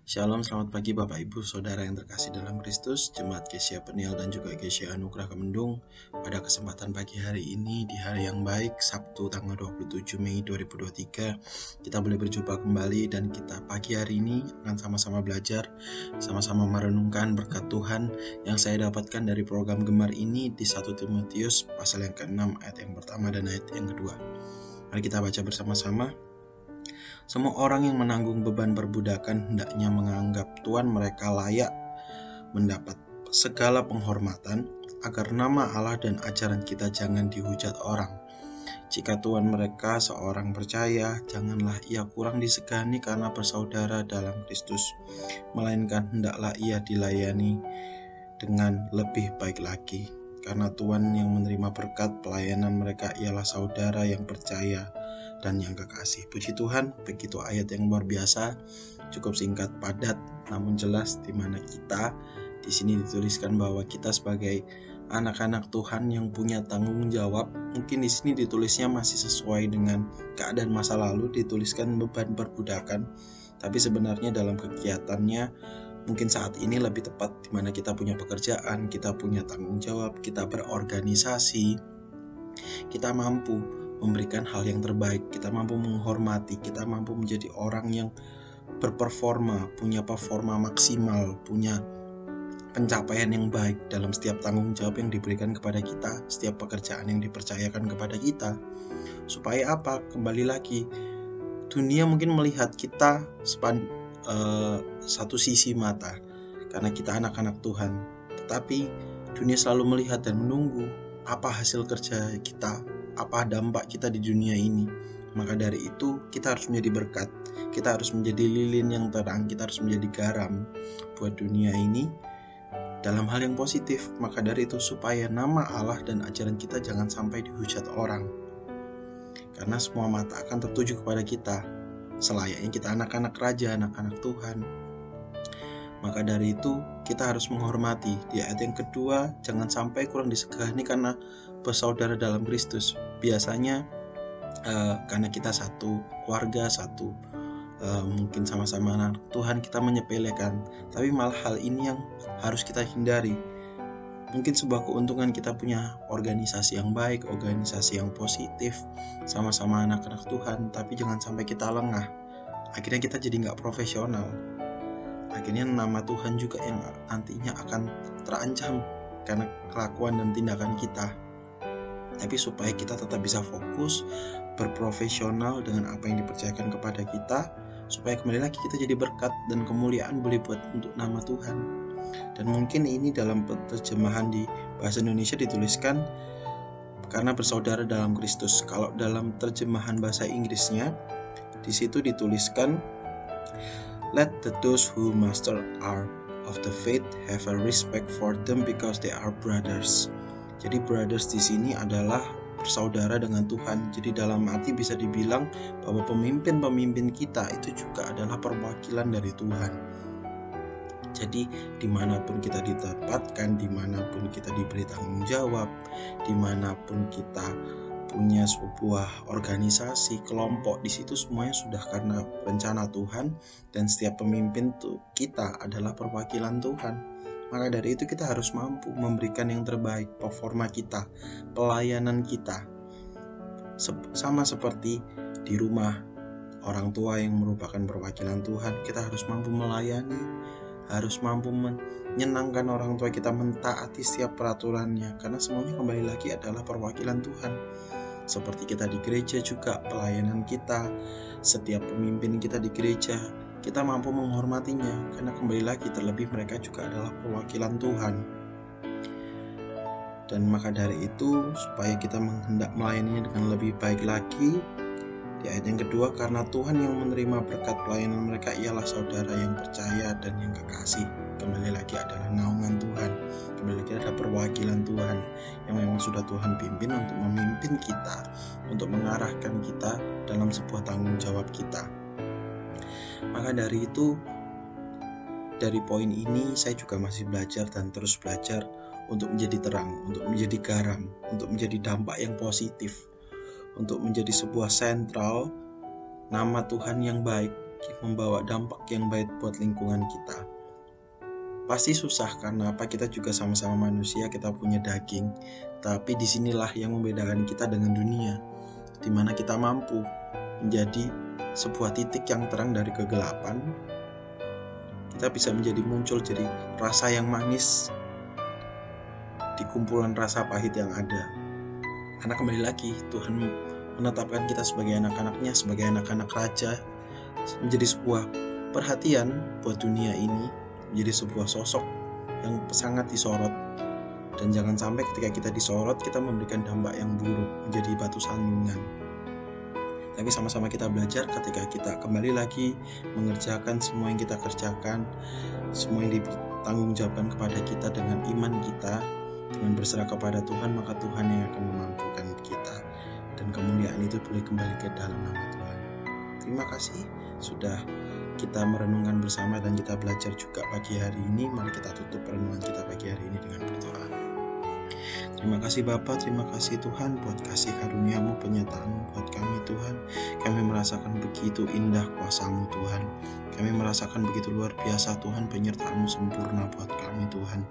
Shalom, selamat pagi Bapak Ibu Saudara yang terkasih dalam Kristus, Jemaat Gereja Peniel dan juga Gereja Anugerah Kemendung. Pada kesempatan pagi hari ini, di hari yang baik, Sabtu tanggal 27 Mei 2023, kita boleh berjumpa kembali dan kita pagi hari ini akan sama-sama belajar, sama-sama merenungkan berkat Tuhan yang saya dapatkan dari program Gemar ini di 1 Timotius pasal yang ke-6 ayat yang pertama dan ayat yang kedua. Mari kita baca bersama-sama. Semua orang yang menanggung beban perbudakan hendaknya menganggap tuan mereka layak mendapat segala penghormatan, agar nama Allah dan ajaran kita jangan dihujat orang. Jika tuan mereka seorang percaya, janganlah ia kurang disegani karena bersaudara dalam Kristus, melainkan hendaklah ia dilayani dengan lebih baik lagi. Karena Tuhan yang menerima berkat pelayanan mereka ialah saudara yang percaya dan yang kekasih. Puji Tuhan, begitu ayat yang luar biasa, cukup singkat, padat, namun jelas di mana kita di sini dituliskan bahwa kita sebagai anak-anak Tuhan yang punya tanggung jawab. Mungkin di sini ditulisnya masih sesuai dengan keadaan masa lalu, dituliskan beban perbudakan, tapi sebenarnya dalam kegiatannya mungkin saat ini lebih tepat di mana kita punya pekerjaan, kita punya tanggung jawab, kita berorganisasi, kita mampu memberikan hal yang terbaik, kita mampu menghormati, kita mampu menjadi orang yang berperforma, punya performa maksimal, punya pencapaian yang baik dalam setiap tanggung jawab yang diberikan kepada kita, setiap pekerjaan yang dipercayakan kepada kita. Supaya apa? Kembali lagi, dunia mungkin melihat kita satu sisi mata karena kita anak-anak Tuhan, tetapi dunia selalu melihat dan menunggu apa hasil kerja kita, apa dampak kita di dunia ini. Maka dari itu kita harus menjadi berkat, kita harus menjadi lilin yang terang, kita harus menjadi garam buat dunia ini dalam hal yang positif. Maka dari itu supaya nama Allah dan ajaran kita jangan sampai dihujat orang, karena semua mata akan tertuju kepada kita selayaknya kita anak-anak raja, anak-anak Tuhan. Maka dari itu kita harus menghormati. Di ayat yang kedua, jangan sampai kurang disegani karena bersaudara dalam Kristus. Biasanya karena kita satu keluarga, satu mungkin sama-sama anak Tuhan, kita menyepelekan. Tapi malah hal ini yang harus kita hindari. Mungkin sebuah keuntungan kita punya organisasi yang baik, organisasi yang positif, sama-sama anak-anak Tuhan, tapi jangan sampai kita lengah. Akhirnya kita jadi gak profesional. Akhirnya nama Tuhan juga yang nantinya akan terancam karena kelakuan dan tindakan kita. Tapi supaya kita tetap bisa fokus, berprofesional dengan apa yang dipercayakan kepada kita, supaya kembali lagi kita jadi berkat dan kemuliaan boleh buat untuk nama Tuhan. Dan mungkin ini dalam terjemahan di bahasa Indonesia dituliskan karena bersaudara dalam Kristus. Kalau dalam terjemahan bahasa Inggrisnya di situ dituliskan let those who master are of the faith have a respect for them because they are brothers. Jadi brothers di sini adalah bersaudara dengan Tuhan. Jadi dalam arti bisa dibilang bahwa pemimpin-pemimpin kita itu juga adalah perwakilan dari Tuhan. Jadi dimanapun kita ditempatkan, dimanapun kita diberi tanggung jawab, dimanapun kita punya sebuah organisasi, kelompok, di situ semuanya sudah karena rencana Tuhan, dan setiap pemimpin kita adalah perwakilan Tuhan. Maka dari itu kita harus mampu memberikan yang terbaik, performa kita, pelayanan kita. Sama seperti di rumah, orang tua yang merupakan perwakilan Tuhan, kita harus mampu melayani, harus mampu menyenangkan orang tua kita, mentaati setiap peraturannya, karena semuanya kembali lagi adalah perwakilan Tuhan. Seperti kita di gereja juga, pelayanan kita, setiap pemimpin kita di gereja, kita mampu menghormatinya, karena kembali lagi terlebih mereka juga adalah perwakilan Tuhan. Dan maka dari itu, supaya kita hendak melayaninya dengan lebih baik lagi, di ayat yang kedua, karena Tuhan yang menerima berkat pelayanan mereka ialah saudara yang percaya dan yang kekasih. Kembali lagi adalah naungan Tuhan, kembali lagi ada perwakilan Tuhan yang memang sudah Tuhan pimpin untuk memimpin kita, untuk mengarahkan kita dalam sebuah tanggung jawab kita. Maka dari itu, dari poin ini saya juga masih belajar dan terus belajar untuk menjadi terang, untuk menjadi garam, untuk menjadi dampak yang positif, untuk menjadi sebuah sentral nama Tuhan yang baik membawa dampak yang baik buat lingkungan kita. Pasti susah karena kita juga sama-sama manusia, kita punya daging. Tapi disinilah yang membedakan kita dengan dunia, di mana kita mampu menjadi sebuah titik yang terang dari kegelapan. Kita bisa menjadi muncul jadi rasa yang manis di kumpulan rasa pahit yang ada. Karena kembali lagi Tuhan menetapkan kita sebagai anak-anaknya, sebagai anak-anak raja, menjadi sebuah perhatian buat dunia ini, menjadi sebuah sosok yang sangat disorot. Dan jangan sampai ketika kita disorot, kita memberikan dampak yang buruk, menjadi batu sandungan. Tapi sama-sama kita belajar ketika kita kembali lagi mengerjakan semua yang kita kerjakan, semua yang ditanggungjawabkan kepada kita dengan iman kita, dengan berserah kepada Tuhan, maka Tuhan yang akan memampukan kita. Dan kemuliaan itu boleh kembali ke dalam nama Tuhan. Terima kasih sudah kita merenungkan bersama dan kita belajar juga pagi hari ini. Mari kita tutup perenungan kita pagi hari ini dengan berdoa. Terima kasih Bapa, terima kasih Tuhan buat kasih karunia-Mu, penyertaan-Mu buat kami Tuhan. Kami merasakan begitu indah kuasa-Mu Tuhan. Kami merasakan begitu luar biasa Tuhan, penyertaan-Mu sempurna buat kami Tuhan.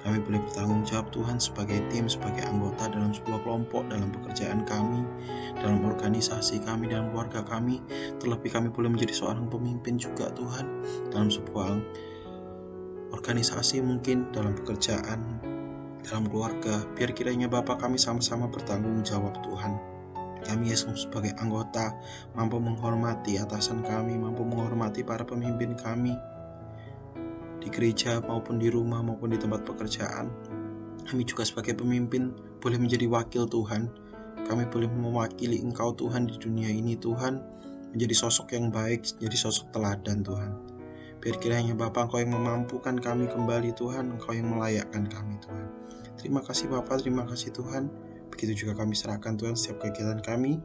Kami boleh bertanggung jawab Tuhan sebagai tim, sebagai anggota dalam sebuah kelompok, dalam pekerjaan kami, dalam organisasi kami, dalam keluarga kami. Terlebih kami boleh menjadi seorang pemimpin juga Tuhan, dalam sebuah organisasi mungkin, dalam pekerjaan, dalam keluarga. Biar kiranya Bapa kami sama-sama bertanggung jawab Tuhan. Kami Yesus sebagai anggota mampu menghormati atasan kami, mampu menghormati para pemimpin kami, di gereja maupun di rumah maupun di tempat pekerjaan. Kami juga sebagai pemimpin boleh menjadi wakil Tuhan. Kami boleh mewakili Engkau Tuhan di dunia ini Tuhan, menjadi sosok yang baik, menjadi sosok teladan Tuhan. Biar kiranya Bapa Engkau yang memampukan kami kembali Tuhan, Engkau yang melayakkan kami Tuhan. Terima kasih Bapa, terima kasih Tuhan. Begitu juga kami serahkan Tuhan setiap kegiatan kami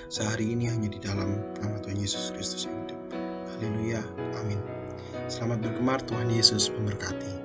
sehari ini hanya di dalam nama Tuhan Yesus Kristus yang hidup. Haleluya, amin. Selamat bergemar, Tuhan Yesus memberkati.